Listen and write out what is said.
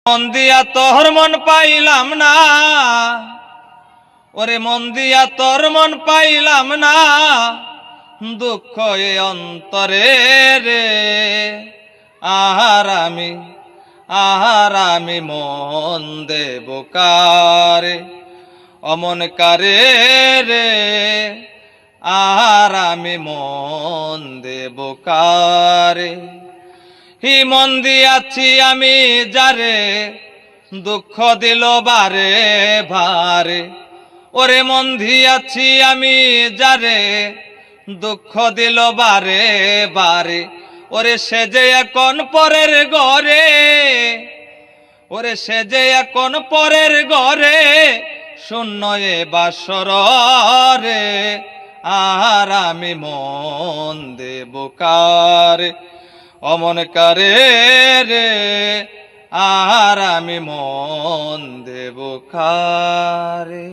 মন দিয়া তোর মন পাইলাম না, ওরে মন দিয়া তোর মন পাইলাম না, দুঃখ এ অন্তরে রে। আহার আমি মন দেব কারে, অমন কারে রে। আমি মন দেব কারে। হি মন দিয়াছি আমি যারে, দুঃখ দিল বারে ভারে। ওরে মন দিয়াছি আমি যারে, দুঃখ দিল বারে বারে। ওরে সে যে এখন পরের ঘরে, ওরে সে যে এখন পরের ঘরে, শূন্য এ বাসর রে। আমি মন দেব কারে, অমন কারে রে। আমি মন দেব কারে।